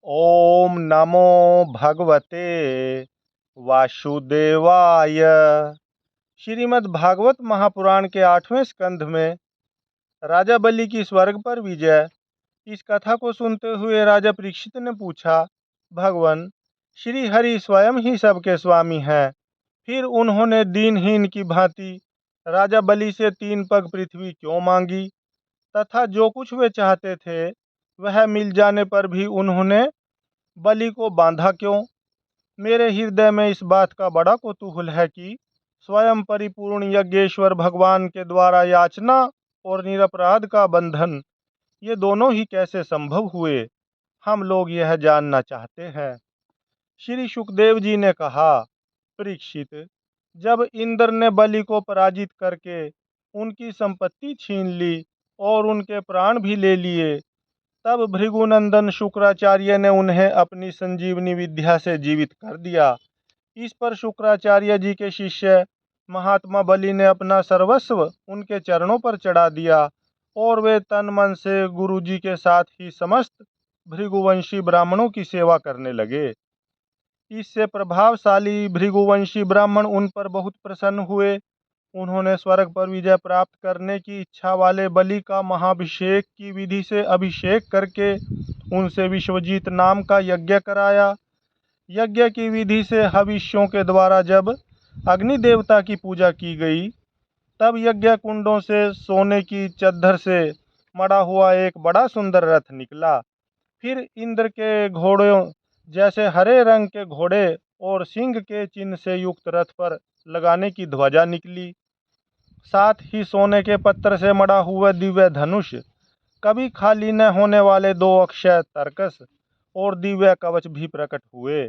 ओम नमो भगवते वासुदेवाय। श्रीमद् भागवत महापुराण के 8वें स्कंध में राजा बलि की स्वर्ग पर विजय। इस कथा को सुनते हुए राजा परीक्षित ने पूछा, भगवान श्री हरि स्वयं ही सबके स्वामी हैं, फिर उन्होंने दीनहीन की भांति राजा बलि से 3 पग पृथ्वी क्यों मांगी, तथा जो कुछ वे चाहते थे वह मिल जाने पर भी उन्होंने बलि को बांधा क्यों। मेरे हृदय में इस बात का बड़ा कौतूहल है कि स्वयं परिपूर्ण यज्ञेश्वर भगवान के द्वारा याचना और निरपराध का बंधन, ये दोनों ही कैसे संभव हुए, हम लोग यह जानना चाहते हैं। श्री सुखदेव जी ने कहा, परीक्षित, जब इंद्र ने बलि को पराजित करके उनकी संपत्ति छीन ली और उनके प्राण भी ले लिए, तब भृगुनंदन शुक्राचार्य ने उन्हें अपनी संजीवनी विद्या से जीवित कर दिया। इस पर शुक्राचार्य जी के शिष्य महात्मा बलि ने अपना सर्वस्व उनके चरणों पर चढ़ा दिया और वे तन मन से गुरु जी के साथ ही समस्त भृगुवंशी ब्राह्मणों की सेवा करने लगे। इससे प्रभावशाली भृगुवंशी ब्राह्मण उन पर बहुत प्रसन्न हुए। उन्होंने स्वर्ग पर विजय प्राप्त करने की इच्छा वाले बलि का महाभिषेक की विधि से अभिषेक करके उनसे विश्वजीत नाम का यज्ञ कराया। यज्ञ की विधि से हविष्यों के द्वारा जब अग्नि देवता की पूजा की गई, तब यज्ञ कुंडों से सोने की चद्दर से मढ़ा हुआ एक बड़ा सुंदर रथ निकला। फिर इंद्र के घोड़ों जैसे हरे रंग के घोड़े और सिंह के चिन्ह से युक्त रथ पर लगाने की ध्वजा निकली। साथ ही सोने के पत्थर से मढ़ा हुआ दिव्य धनुष, कभी खाली न होने वाले 2 अक्षय तर्कस और दिव्य कवच भी प्रकट हुए।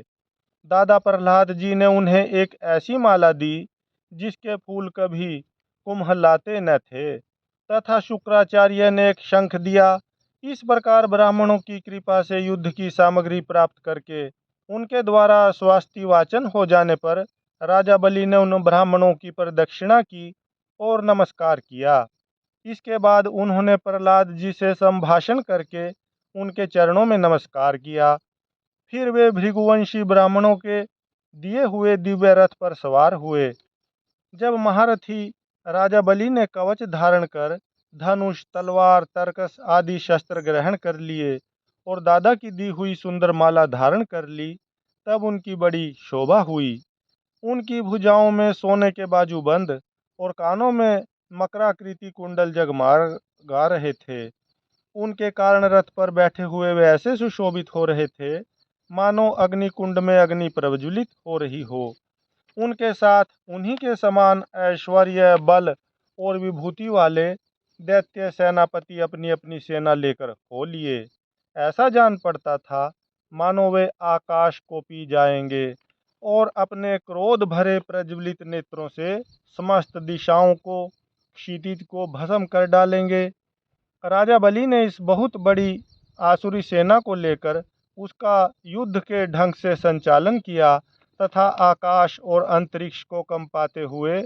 दादा प्रहलाद जी ने उन्हें एक ऐसी माला दी जिसके फूल कभी कुम्हलाते न थे, तथा शुक्राचार्य ने एक शंख दिया। इस प्रकार ब्राह्मणों की कृपा से युद्ध की सामग्री प्राप्त करके उनके द्वारा स्वास्थ्य वाचन हो जाने पर राजा बलि ने उन ब्राह्मणों की प्रदक्षिणा की और नमस्कार किया। इसके बाद उन्होंने प्रहलाद जी से संभाषण करके उनके चरणों में नमस्कार किया। फिर वे भृगुवंशी ब्राह्मणों के दिए हुए दिव्य रथ पर सवार हुए। जब महारथी राजा बलि ने कवच धारण कर धनुष, तलवार, तर्कस आदि शस्त्र ग्रहण कर लिए और दादा की दी हुई सुंदर माला धारण कर ली, तब उनकी बड़ी शोभा हुई। उनकी भुजाओं में सोने के बाजूबंद और कानों में मकराकृति कुंडल जगमगा रहे थे। उनके कारण रथ पर बैठे हुए वे ऐसे सुशोभित हो रहे थे मानो अग्नि कुंड में अग्नि प्रज्वलित हो रही हो। उनके साथ उन्हीं के समान ऐश्वर्य, बल और विभूति वाले दैत्य सेनापति अपनी अपनी सेना लेकर हो लिए। ऐसा जान पड़ता था मानो वे आकाश को पी जाएंगे और अपने क्रोध भरे प्रज्वलित नेत्रों से समस्त दिशाओं को, क्षितिज को भस्म कर डालेंगे। राजा बलि ने इस बहुत बड़ी आसुरी सेना को लेकर उसका युद्ध के ढंग से संचालन किया तथा आकाश और अंतरिक्ष को कंपाते हुए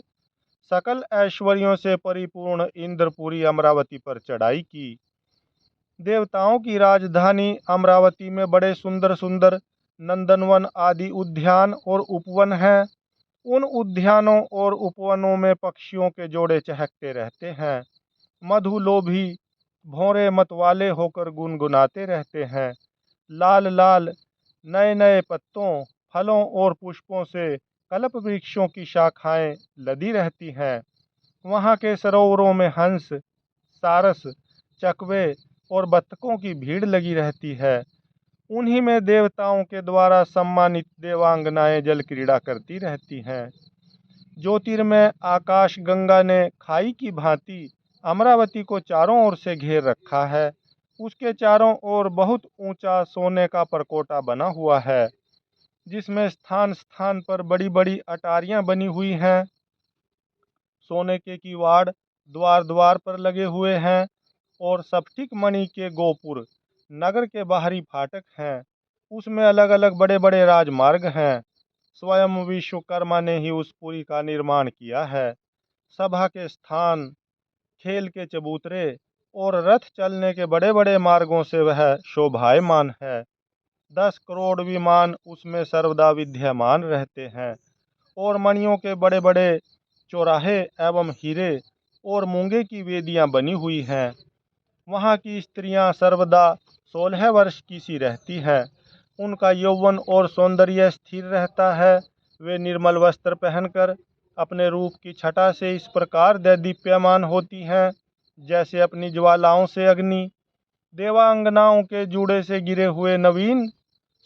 सकल ऐश्वर्यों से परिपूर्ण इंद्रपुरी अमरावती पर चढ़ाई की। देवताओं की राजधानी अमरावती में बड़े सुंदर सुंदर नंदनवन आदि उद्यान और उपवन हैं। उन उद्यानों और उपवनों में पक्षियों के जोड़े चहकते रहते हैं। मधुलोभी भौरे मतवाले होकर गुनगुनाते रहते हैं। लाल लाल नए नए पत्तों, फलों और पुष्पों से कल्प वृक्षों की शाखाएं लदी रहती हैं। वहाँ के सरोवरों में हंस, सारस, चकवे और बत्तखों की भीड़ लगी रहती है। उन्हीं में देवताओं के द्वारा सम्मानित देवांगनाएं जल क्रीड़ा करती रहती हैं। ज्योतिर्मय आकाश गंगा ने खाई की भांति अमरावती को चारों ओर से घेर रखा है। उसके चारों ओर बहुत ऊंचा सोने का परकोटा बना हुआ है, जिसमें स्थान स्थान पर बड़ी बड़ी अटारियां बनी हुई हैं। सोने के किवाड़ द्वार द्वार पर लगे हुए हैं और स्फटिक मणि के गोपुर नगर के बाहरी फाटक हैं। उसमें अलग अलग बड़े बड़े राजमार्ग हैं। स्वयं विश्वकर्मा ने ही उस पुरी का निर्माण किया है। सभा के स्थान, खेल के चबूतरे और रथ चलने के बड़े बड़े मार्गों से वह शोभायमान है। 10 करोड़ विमान उसमें सर्वदा विद्यमान रहते हैं और मणियों के बड़े बड़े चौराहे एवं हीरे और मूंगे की वेदियां बनी हुई हैं। वहाँ की स्त्रियां सर्वदा 16 वर्ष की सी रहती हैं। उनका यौवन और सौंदर्य स्थिर रहता है। वे निर्मल वस्त्र पहनकर अपने रूप की छटा से इस प्रकार दैदीप्यमान होती हैं जैसे अपनी ज्वालाओं से अग्नि। देवांगनाओं के जूड़े से गिरे हुए नवीन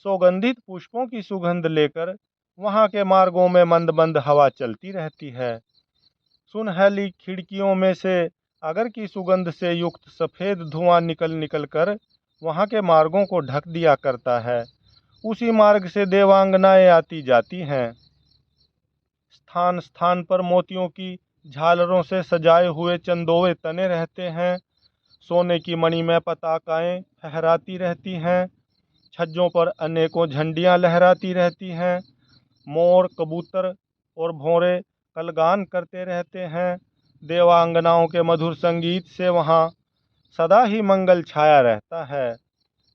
सुगंधित पुष्पों की सुगंध लेकर वहाँ के मार्गों में मंद मंद हवा चलती रहती है। सुनहली खिड़कियों में से अगर की सुगंध से युक्त सफ़ेद धुआं निकल निकल कर वहाँ के मार्गों को ढक दिया करता है। उसी मार्ग से देवांगनाएं आती जाती हैं। स्थान स्थान पर मोतियों की झालरों से सजाए हुए चंदोवे तने रहते हैं। सोने की मणिमय पताकाएं फहराती रहती हैं। छज्जों पर अनेकों झंडियां लहराती रहती हैं। मोर, कबूतर और भौरे कलगान करते रहते हैं। देवांगनाओं के मधुर संगीत से वहाँ सदा ही मंगल छाया रहता है।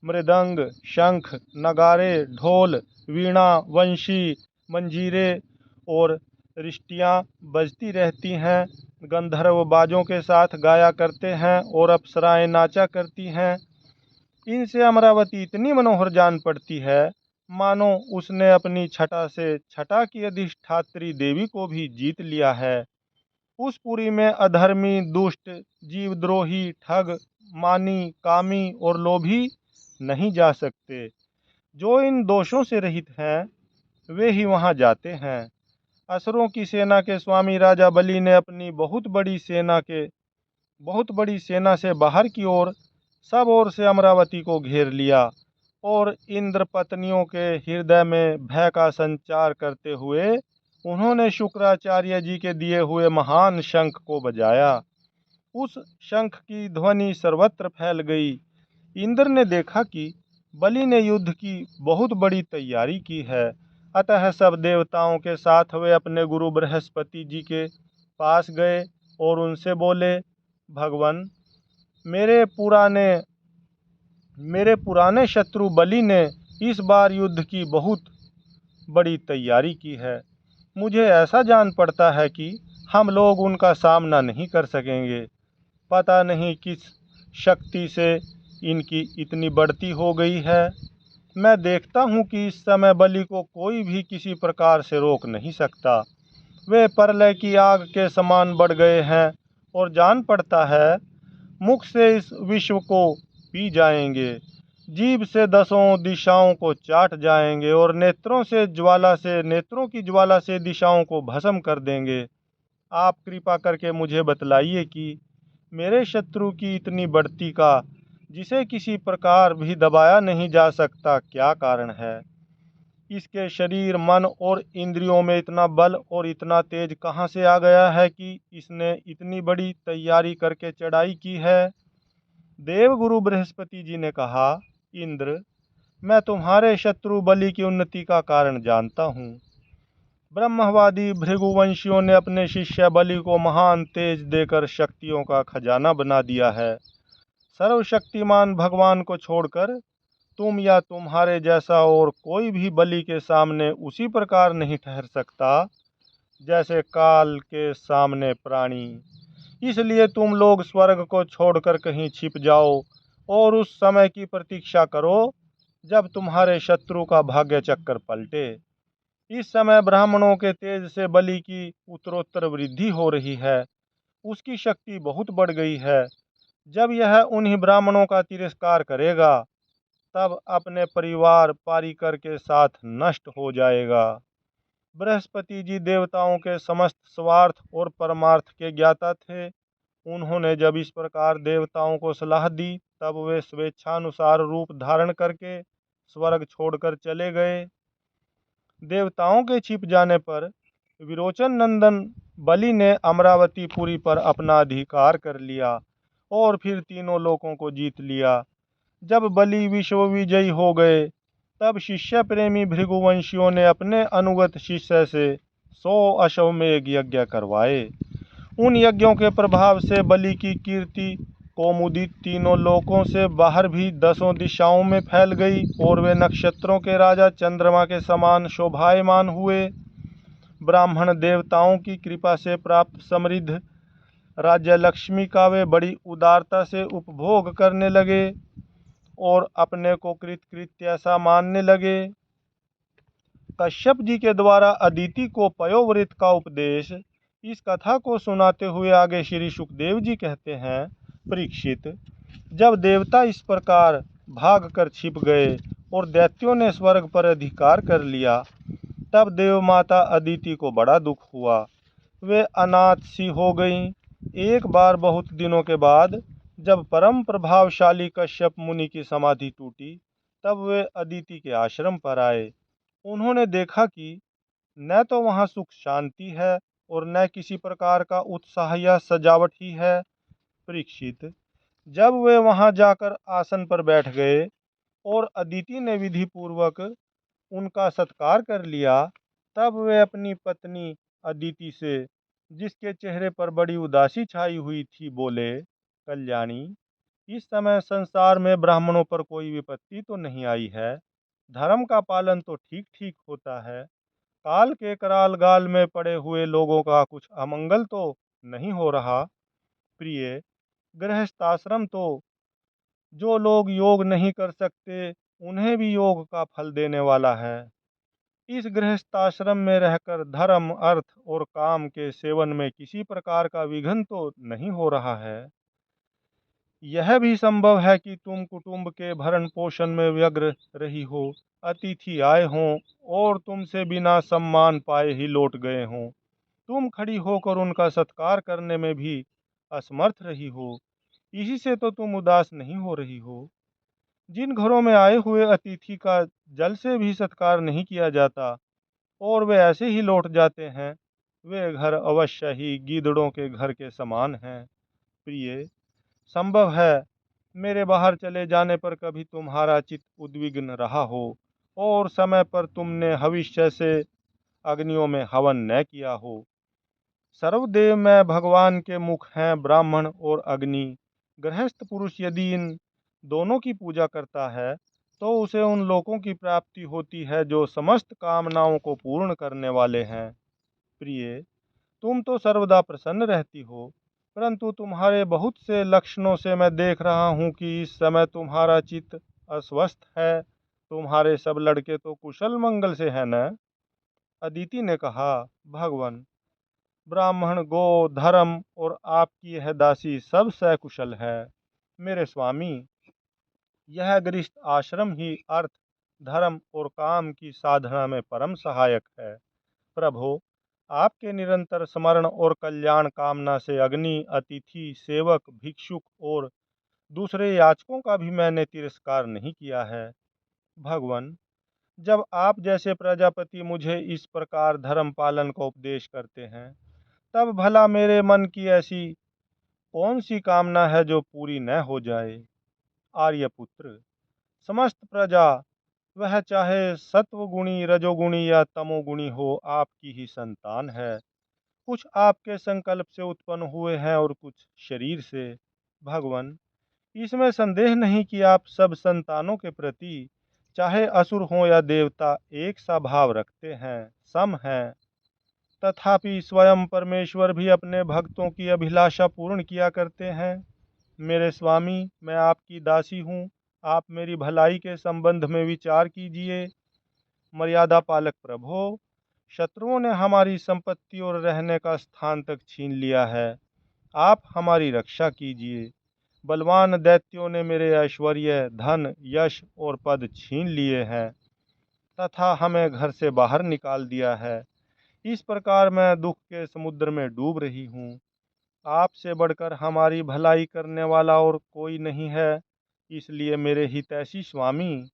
मृदंग, शंख, नगारे, ढोल, वीणा, वंशी, मंजीरे और रिष्टियाँ बजती रहती हैं। गंधर्व बाजों के साथ गाया करते हैं और अप्सराएं नाचा करती हैं। इनसे अमरावती इतनी मनोहर जान पड़ती है मानो उसने अपनी छटा से छटा की अधिष्ठात्री देवी को भी जीत लिया है। उस पुरी में अधर्मी, दुष्ट, जीवद्रोही, ठग, मानी, कामी और लोभी नहीं जा सकते। जो इन दोषों से रहित हैं वे ही वहां जाते हैं। असुरों की सेना के स्वामी राजा बलि ने अपनी बहुत बड़ी सेना से बाहर की ओर सब ओर से अमरावती को घेर लिया और इंद्र पत्नियों के हृदय में भय का संचार करते हुए उन्होंने शुक्राचार्य जी के दिए हुए महान शंख को बजाया। उस शंख की ध्वनि सर्वत्र फैल गई। इंद्र ने देखा कि बलि ने युद्ध की बहुत बड़ी तैयारी की है। अतः सब देवताओं के साथ वे अपने गुरु बृहस्पति जी के पास गए और उनसे बोले, भगवान, मेरे पुराने शत्रु बलि ने इस बार युद्ध की बहुत बड़ी तैयारी की है। मुझे ऐसा जान पड़ता है कि हम लोग उनका सामना नहीं कर सकेंगे। पता नहीं किस शक्ति से इनकी इतनी बढ़ती हो गई है। मैं देखता हूँ कि इस समय बलि को कोई भी किसी प्रकार से रोक नहीं सकता। वे प्रलय की आग के समान बढ़ गए हैं और जान पड़ता है मुख से इस विश्व को पी जाएंगे, जीभ से 10 दिशाओं को चाट जाएंगे और नेत्रों की ज्वाला से दिशाओं को भस्म कर देंगे। आप कृपा करके मुझे बतलाइए कि मेरे शत्रु की इतनी बढ़ती का, जिसे किसी प्रकार भी दबाया नहीं जा सकता, क्या कारण है? इसके शरीर, मन और इंद्रियों में इतना बल और इतना तेज कहाँ से आ गया है कि इसने इतनी बड़ी तैयारी करके चढ़ाई की है? देवगुरु बृहस्पति जी ने कहा, इंद्र, मैं तुम्हारे शत्रु बलि की उन्नति का कारण जानता हूँ। ब्रह्मवादी भृगुवंशियों ने अपने शिष्य बलि को महान तेज देकर शक्तियों का खजाना बना दिया है। सर्वशक्तिमान भगवान को छोड़कर तुम या तुम्हारे जैसा और कोई भी बलि के सामने उसी प्रकार नहीं ठहर सकता जैसे काल के सामने प्राणी। इसलिए तुम लोग स्वर्ग को छोड़कर कहीं छिप जाओ और उस समय की प्रतीक्षा करो जब तुम्हारे शत्रु का भाग्य चक्कर पलटे। इस समय ब्राह्मणों के तेज से बलि की उत्तरोत्तर वृद्धि हो रही है। उसकी शक्ति बहुत बढ़ गई है। जब यह उन्हीं ब्राह्मणों का तिरस्कार करेगा तब अपने परिवार पारिकर के साथ नष्ट हो जाएगा। बृहस्पति जी देवताओं के समस्त स्वार्थ और परमार्थ के ज्ञाता थे। उन्होंने जब इस प्रकार देवताओं को सलाह दी तब वे स्वेच्छानुसार रूप धारण करके स्वर्ग छोड़कर चले गए। देवताओं के छिप जाने पर विरोचन नंदन बलि ने अमरावतीपुरी पर अपना अधिकार कर लिया और फिर तीनों लोकों को जीत लिया। जब बलि विश्व विजयी हो गए तब शिष्य प्रेमी भृगुवंशियों ने अपने अनुगत शिष्य से 100 अश्वमेध यज्ञ करवाए। उन यज्ञों के प्रभाव से बलि की कीर्ति कौमुदी तीनों लोकों से बाहर भी 10 दिशाओं में फैल गई और वे नक्षत्रों के राजा चंद्रमा के समान शोभायमान हुए। ब्राह्मण देवताओं की कृपा से प्राप्त समृद्ध राज्य लक्ष्मी का वे बड़ी उदारता से उपभोग करने लगे और अपने को कृतकृत्य ऐसा मानने लगे। कश्यप जी के द्वारा अदिति को पयोव्रत का उपदेश, इस कथा को सुनाते हुए आगे श्री सुखदेव जी कहते हैं, परीक्षित, जब देवता इस प्रकार भाग कर छिप गए और दैत्यों ने स्वर्ग पर अधिकार कर लिया, तब देव माता अदिति को बड़ा दुख हुआ। वे अनाथ सी हो गईं। एक बार बहुत दिनों के बाद जब परम प्रभावशाली कश्यप मुनि की समाधि टूटी, तब वे अदिति के आश्रम पर आए। उन्होंने देखा कि न तो वहाँ सुख शांति है और न किसी प्रकार का उत्साह या सजावट ही है। परीक्षित, जब वे वहाँ जाकर आसन पर बैठ गए और अदिति ने विधि पूर्वक उनका सत्कार कर लिया, तब वे अपनी पत्नी अदिति से, जिसके चेहरे पर बड़ी उदासी छाई हुई थी, बोले, कल्याणी, इस समय संसार में ब्राह्मणों पर कोई विपत्ति तो नहीं आई है। धर्म का पालन तो ठीक ठीक होता है। काल के कराल गाल में पड़े हुए लोगों का कुछ अमंगल तो नहीं हो रहा। प्रिय, गृहस्थाश्रम तो जो लोग योग नहीं कर सकते, उन्हें भी योग का फल देने वाला है। इस गृहस्थाश्रम में रहकर धर्म, अर्थ और काम के सेवन में किसी प्रकार का विघ्न तो नहीं हो रहा है। यह भी संभव है कि तुम कुटुंब के भरण पोषण में व्यग्र रही हो, अतिथि आए हों और तुमसे बिना सम्मान पाए ही लौट गए हों। तुम खड़ी होकर उनका सत्कार करने में भी असमर्थ रही हो। इसी से तो तुम उदास नहीं हो रही हो। जिन घरों में आए हुए अतिथि का जल से भी सत्कार नहीं किया जाता और वे ऐसे ही लौट जाते हैं, वे घर अवश्य ही गीदड़ों के घर के समान हैं। प्रिय, संभव है मेरे बाहर चले जाने पर कभी तुम्हारा चित्त उद्विग्न रहा हो और समय पर तुमने भविष्य से अग्नियों में हवन न किया हो। सर्वदेव में भगवान के मुख हैं ब्राह्मण और अग्नि। गृहस्थ पुरुष यदि इन दोनों की पूजा करता है तो उसे उन लोकों की प्राप्ति होती है जो समस्त कामनाओं को पूर्ण करने वाले हैं। प्रिय, तुम तो सर्वदा प्रसन्न रहती हो, परंतु तुम्हारे बहुत से लक्षणों से मैं देख रहा हूँ कि इस समय तुम्हारा चित्त अस्वस्थ है। तुम्हारे सब लड़के तो कुशल मंगल से हैं न? अदिति ने कहा, भगवान, ब्राह्मण, गो, धर्म और आपकी यह दासी सब सकुशल है। मेरे स्वामी, यह गृहस्थ आश्रम ही अर्थ, धर्म और काम की साधना में परम सहायक है। प्रभो, आपके निरंतर स्मरण और कल्याण कामना से अग्नि, अतिथि, सेवक, भिक्षुक और दूसरे याचकों का भी मैंने तिरस्कार नहीं किया है। भगवान, जब आप जैसे प्रजापति मुझे इस प्रकार धर्म पालन का उपदेश करते हैं, तब भला मेरे मन की ऐसी कौन सी कामना है जो पूरी न हो जाए। आर्यपुत्र, समस्त प्रजा, वह चाहे सत्वगुणी, रजोगुणी या तमोगुणी हो, आपकी ही संतान है। कुछ आपके संकल्प से उत्पन्न हुए हैं और कुछ शरीर से। भगवान, इसमें संदेह नहीं कि आप सब संतानों के प्रति, चाहे असुर हो या देवता, एक सा भाव रखते हैं, सम हैं। तथापि स्वयं परमेश्वर भी अपने भक्तों की अभिलाषा पूर्ण किया करते हैं। मेरे स्वामी, मैं आपकी दासी हूँ। आप मेरी भलाई के संबंध में विचार कीजिए। मर्यादा पालक प्रभो, शत्रुओं ने हमारी संपत्ति और रहने का स्थान तक छीन लिया है। आप हमारी रक्षा कीजिए। बलवान दैत्यों ने मेरे ऐश्वर्य, धन, यश और पद छीन लिए हैं तथा हमें घर से बाहर निकाल दिया है। इस प्रकार मैं दुख के समुद्र में डूब रही हूँ। आपसे बढ़कर हमारी भलाई करने वाला और कोई नहीं है। इसलिए मेरे हितैषी स्वामी,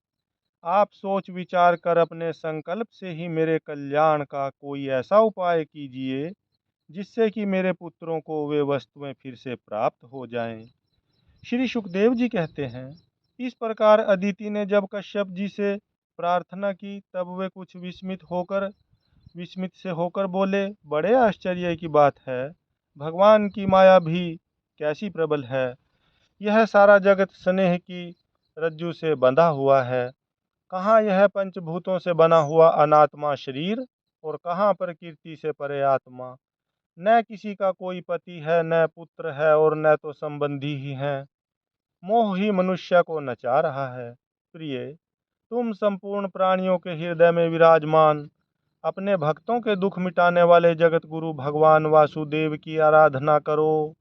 आप सोच विचार कर अपने संकल्प से ही मेरे कल्याण का कोई ऐसा उपाय कीजिए जिससे कि मेरे पुत्रों को वे वस्तुएं फिर से प्राप्त हो जाएं। श्री सुखदेव जी कहते हैं, इस प्रकार अदिति ने जब कश्यप जी से प्रार्थना की, तब वे कुछ विस्मित से होकर बोले, बड़े आश्चर्य की बात है। भगवान की माया भी कैसी प्रबल है। यह सारा जगत स्नेह की रज्जू से बंधा हुआ है। कहाँ यह पंचभूतों से बना हुआ अनात्मा शरीर, और कहाँ प्रकृति से परे आत्मा। न किसी का कोई पति है, न पुत्र है, और न तो संबंधी ही है। मोह ही मनुष्य को नचा रहा है। प्रिय, तुम संपूर्ण प्राणियों के हृदय में विराजमान अपने भक्तों के दुख मिटाने वाले जगत गुरु भगवान वासुदेव की आराधना करो।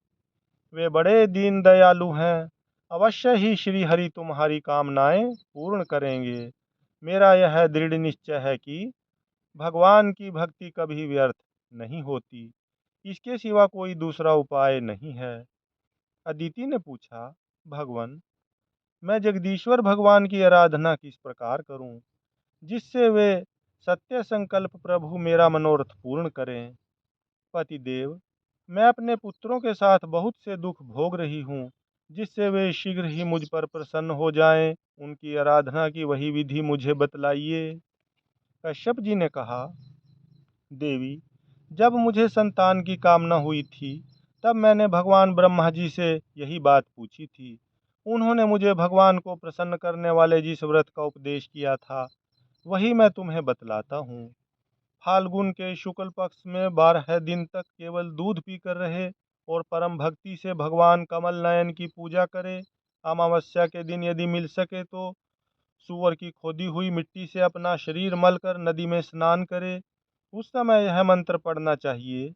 वे बड़े दीन दयालु हैं। अवश्य ही श्री हरि तुम्हारी कामनाएं पूर्ण करेंगे। मेरा यह दृढ़ निश्चय है कि भगवान की भक्ति कभी व्यर्थ नहीं होती। इसके सिवा कोई दूसरा उपाय नहीं है। अदिति ने पूछा, भगवान, मैं जगदीश्वर भगवान की आराधना किस प्रकार करूं, जिससे वे सत्य संकल्प प्रभु मेरा मनोरथ पूर्ण करें। पतिदेव, मैं अपने पुत्रों के साथ बहुत से दुख भोग रही हूँ, जिससे वे शीघ्र ही मुझ पर प्रसन्न हो जाएं। उनकी आराधना की वही विधि मुझे बतलाइए। कश्यप जी ने कहा, देवी, जब मुझे संतान की कामना हुई थी, तब मैंने भगवान ब्रह्मा जी से यही बात पूछी थी। उन्होंने मुझे भगवान को प्रसन्न करने वाले जिस व्रत का उपदेश किया था, वही मैं तुम्हें बतलाता हूँ। फाल्गुन के शुक्ल पक्ष में 12 दिन तक केवल दूध पीकर रहे और परम भक्ति से भगवान कमल नयन की पूजा करे। अमावस्या के दिन यदि मिल सके तो सूअर की खोदी हुई मिट्टी से अपना शरीर मलकर नदी में स्नान करे। उस समय यह मंत्र पढ़ना चाहिए,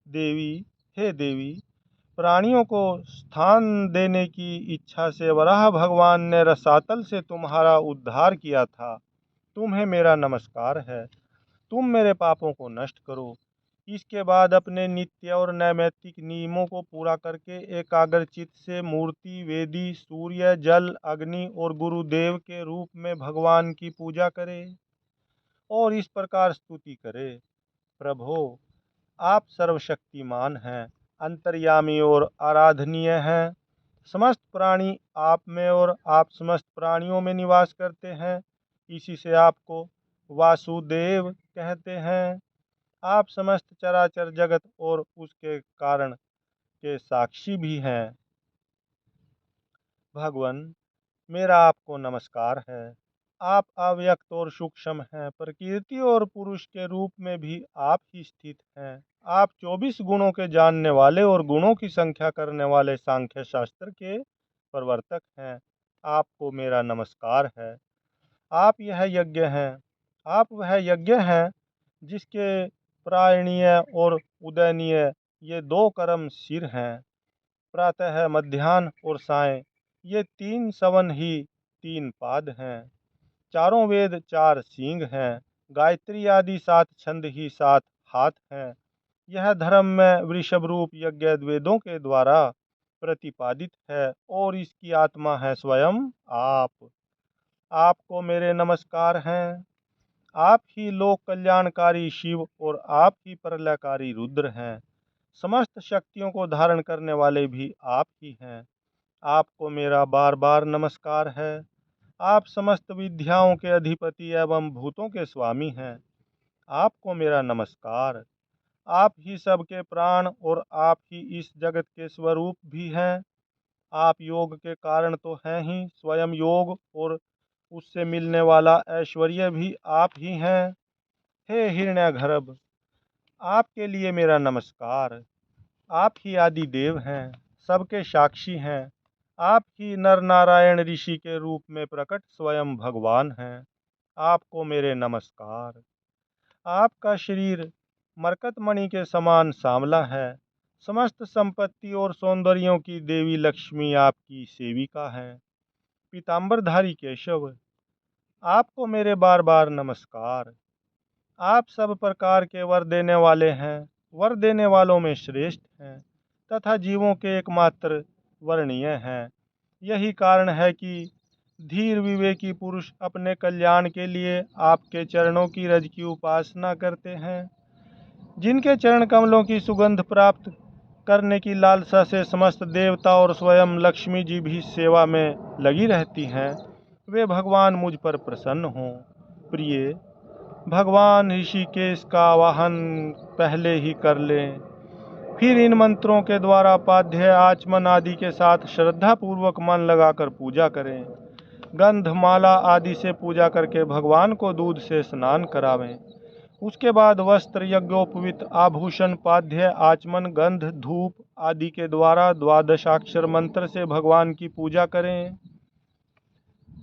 देवी, हे देवी, प्राणियों को स्थान देने की इच्छा से वराह भगवान ने रसातल से तुम्हारा उद्धार किया था। तुम्हें मेरा नमस्कार है। तुम मेरे पापों को नष्ट करो। इसके बाद अपने नित्य और नैमित्तिक नियमों को पूरा करके एकाग्र चित्त से मूर्ति, वेदी, सूर्य, जल, अग्नि और गुरुदेव के रूप में भगवान की पूजा करे और इस प्रकार स्तुति करे, प्रभो, आप सर्वशक्तिमान हैं, अंतर्यामी और आराधनीय हैं। समस्त प्राणी आप में और आप समस्त प्राणियों में निवास करते हैं। इसी से आपको वासुदेव कहते हैं। आप समस्त चराचर जगत और उसके कारण के साक्षी भी हैं। भगवान, मेरा आपको नमस्कार है। आप अव्यक्त और सूक्ष्म हैं। प्रकृति और पुरुष के रूप में भी आप ही स्थित हैं। आप 24 गुणों के जानने वाले और गुणों की संख्या करने वाले सांख्य शास्त्र के प्रवर्तक हैं। आपको मेरा नमस्कार है। आप यह यज्ञ हैं। आप वह यज्ञ हैं जिसके प्रायणीय और उदयनीय ये 2 कर्म सिर हैं। प्रातः, मध्याह्न और सायं ये 3 सवन ही 3 पाद हैं। चारों वेद 4 सींग हैं। गायत्री आदि 7 छंद ही 7 हाथ हैं। यह धर्म में वृषभ रूप यज्ञ वेदों के द्वारा प्रतिपादित है और इसकी आत्मा है स्वयं आप। आपको मेरे नमस्कार हैं। आप ही लोक कल्याणकारी शिव और आप ही प्रलयकारी रुद्र हैं। समस्त शक्तियों को धारण करने वाले भी आप ही हैं। आपको मेरा बार बार नमस्कार है। आप समस्त विद्याओं के अधिपति एवं भूतों के स्वामी हैं। आपको मेरा नमस्कार। आप ही सबके प्राण और आप ही इस जगत के स्वरूप भी हैं। आप योग के कारण तो हैं ही, स्वयं योग और उससे मिलने वाला ऐश्वर्य भी आप ही हैं। हे हिरण्यगर्भ, आपके लिए मेरा नमस्कार। आप ही आदि देव हैं, सबके साक्षी हैं। आप ही नर नारायण ऋषि के रूप में प्रकट स्वयं भगवान हैं। आपको मेरे नमस्कार। आपका शरीर मरकतमणि के समान सांवला है। समस्त संपत्ति और सौंदर्यों की देवी लक्ष्मी आपकी सेविका हैं। पीताम्बरधारी केशव, आपको मेरे बार बार नमस्कार। आप सब प्रकार के वर देने वाले हैं। वर देने वालों में श्रेष्ठ हैं तथा जीवों के एकमात्र वर्णीय हैं। यही कारण है कि धीर विवेकी पुरुष अपने कल्याण के लिए आपके चरणों की रज की उपासना करते हैं। जिनके चरण कमलों की सुगंध प्राप्त करने की लालसा से समस्त देवता और स्वयं लक्ष्मी जी भी सेवा में लगी रहती हैं, वे भगवान मुझ पर प्रसन्न हों। प्रिय, भगवान ऋषिकेश का आवाहन पहले ही कर लें। फिर इन मंत्रों के द्वारा पाद्य आचमन आदि के साथ श्रद्धा पूर्वक मन लगाकर पूजा करें। गंध माला आदि से पूजा करके भगवान को दूध से स्नान करावें। उसके बाद वस्त्र यज्ञोपवीत आभूषण पाद्य आचमन गंध धूप आदि के द्वारा द्वादशाक्षर मंत्र से भगवान की पूजा करें।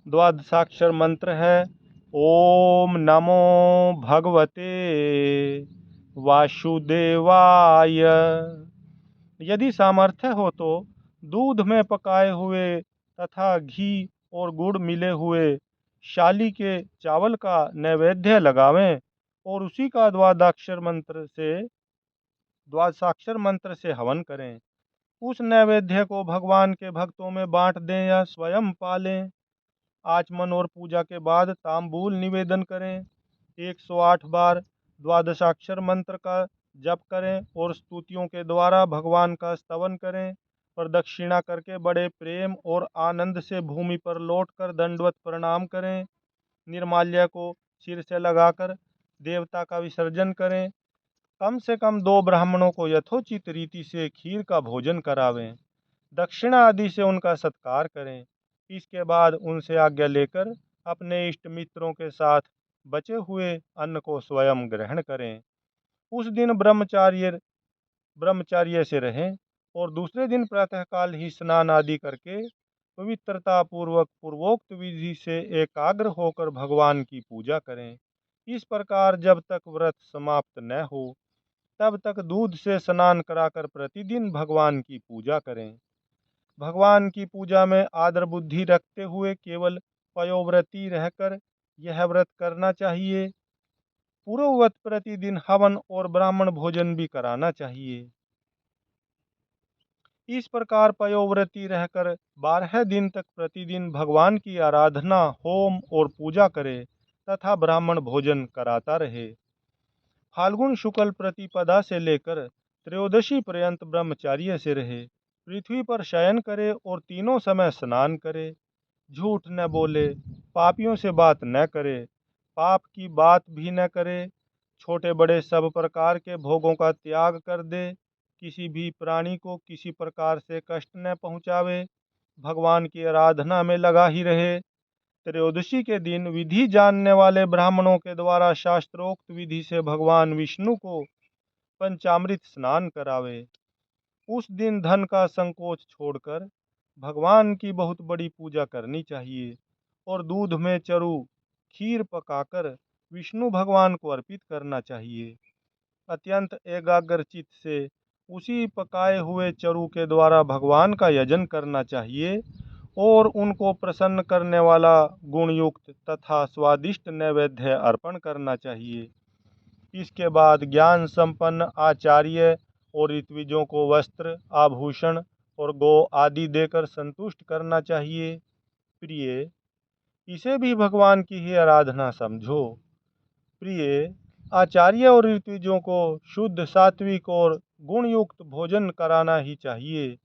द्वादशाक्षर मंत्र है ओम नमो भगवते वासुदेवाय। यदि सामर्थ्य हो तो दूध में पकाए हुए तथा घी और गुड़ मिले हुए शाली के चावल का नैवेद्य लगावें और उसी का द्वादशाक्षर मंत्र से हवन करें। उस नैवेद्य को भगवान के भक्तों में बांट दें या स्वयं पालें। आचमन और पूजा के बाद तांबूल निवेदन करें। 108 बार द्वादशाक्षर मंत्र का जप करें और स्तुतियों के द्वारा भगवान का स्तवन करें। प्रदक्षिणा करके बड़े प्रेम और आनंद से भूमि पर लौटकर दंडवत प्रणाम करें। निर्माल्य को सिर से लगाकर देवता का विसर्जन करें। कम से कम 2 ब्राह्मणों को यथोचित रीति से खीर का भोजन करावें। दक्षिणा आदि से उनका सत्कार करें। इसके बाद उनसे आज्ञा लेकर अपने इष्ट मित्रों के साथ बचे हुए अन्न को स्वयं ग्रहण करें। उस दिन ब्रह्मचार्य से रहें और दूसरे दिन प्रातःकाल ही स्नान आदि करके पवित्रता पूर्वक पूर्वोक्त विधि से एकाग्र होकर भगवान की पूजा करें। इस प्रकार जब तक व्रत समाप्त न हो तब तक दूध से स्नान कराकर प्रतिदिन भगवान की पूजा करें। भगवान की पूजा में आदर बुद्धि रखते हुए केवल पयोव्रती रहकर यह व्रत करना चाहिए। पूर्ववत प्रतिदिन हवन और ब्राह्मण भोजन भी कराना चाहिए। इस प्रकार पयोव्रती रहकर 12 दिन तक प्रतिदिन भगवान की आराधना होम और पूजा करे तथा ब्राह्मण भोजन कराता रहे। फाल्गुन शुक्ल प्रतिपदा से लेकर त्रयोदशी पर्यंत ब्रह्मचार्य से रहे। पृथ्वी पर शयन करे और तीनों समय स्नान करे। झूठ न बोले, पापियों से बात न करे, पाप की बात भी न करे, छोटे बड़े सब प्रकार के भोगों का त्याग कर दे, किसी भी प्राणी को किसी प्रकार से कष्ट न पहुँचावे, भगवान की आराधना में लगा ही रहे। त्रयोदशी के दिन विधि जानने वाले ब्राह्मणों के द्वारा शास्त्रोक्त विधि से भगवान विष्णु को पंचामृत स्नान करावे। उस दिन धन का संकोच छोड़कर भगवान की बहुत बड़ी पूजा करनी चाहिए और दूध में चरु खीर पकाकर विष्णु भगवान को अर्पित करना चाहिए। अत्यंत एकाग्रचित से उसी पकाए हुए चरु के द्वारा भगवान का यजन करना चाहिए और उनको प्रसन्न करने वाला गुणयुक्त तथा स्वादिष्ट नैवेद्य अर्पण करना चाहिए। इसके बाद ज्ञान संपन्न आचार्य और ऋत्विजों को वस्त्र आभूषण और गौ आदि देकर संतुष्ट करना चाहिए। प्रिय, इसे भी भगवान की ही आराधना समझो। प्रिय, आचार्य और ऋत्विजों को शुद्ध सात्विक और गुणयुक्त भोजन कराना ही चाहिए।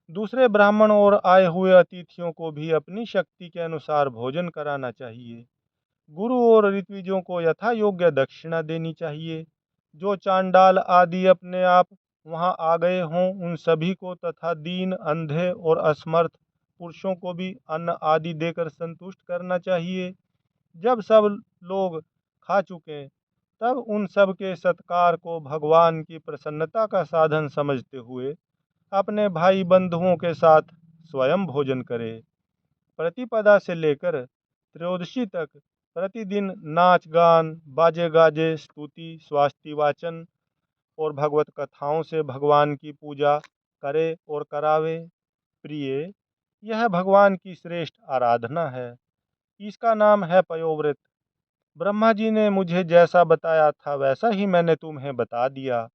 दूसरे ब्राह्मण और आए हुए अतिथियों को भी अपनी शक्ति के अनुसार भोजन कराना चाहिए। गुरु और ऋत्विजों को यथा योग्य दक्षिणा देनी चाहिए। जो चांडाल आदि अपने आप वहां आ गए हों उन सभी को तथा दीन अंधे और असमर्थ पुरुषों को भी अन्न आदि देकर संतुष्ट करना चाहिए। जब सब लोग खा चुके तब उन सब के सत्कार को भगवान की प्रसन्नता का साधन समझते हुए अपने भाई बंधुओं के साथ स्वयं भोजन करे। प्रतिपदा से लेकर त्रयोदशी तक प्रतिदिन नाच गान बाजे गाजे स्तुति स्वास्ति वाचन और भगवत कथाओं से भगवान की पूजा करे और करावे। प्रिय, यह भगवान की श्रेष्ठ आराधना है। इसका नाम है पयोव्रत। ब्रह्मा जी ने मुझे जैसा बताया था वैसा ही मैंने तुम्हें बता दिया।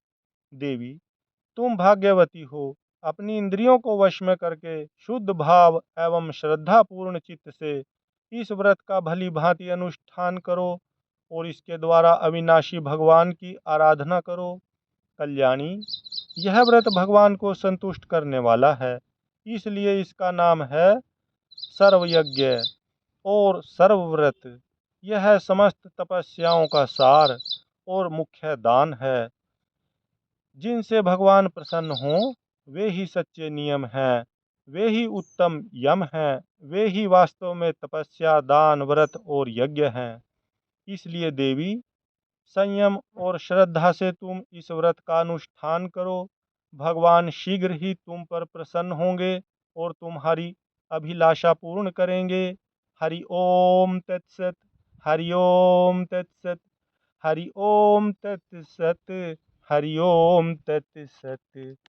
देवी, तुम भाग्यवती हो। अपनी इंद्रियों को वश में करके शुद्ध भाव एवं श्रद्धा पूर्ण चित्त से इस व्रत का भली भांति अनुष्ठान करो और इसके द्वारा अविनाशी भगवान की आराधना करो। कल्याणी, यह व्रत भगवान को संतुष्ट करने वाला है, इसलिए इसका नाम है सर्वयज्ञ और सर्वव्रत। यह समस्त तपस्याओं का सार और मुख्य दान है। जिनसे भगवान प्रसन्न हों वे ही सच्चे नियम हैं, वे ही उत्तम यम हैं, वे ही वास्तव में तपस्या, दान, व्रत और यज्ञ हैं। इसलिए देवी, संयम और श्रद्धा से तुम इस व्रत का अनुष्ठान करो। भगवान शीघ्र ही तुम पर प्रसन्न होंगे और तुम्हारी अभिलाषा पूर्ण करेंगे। हरि ओम तत्सत। हरि ओम तत्सत। हरि ओम तत्सत। हरि ओम तत्सत।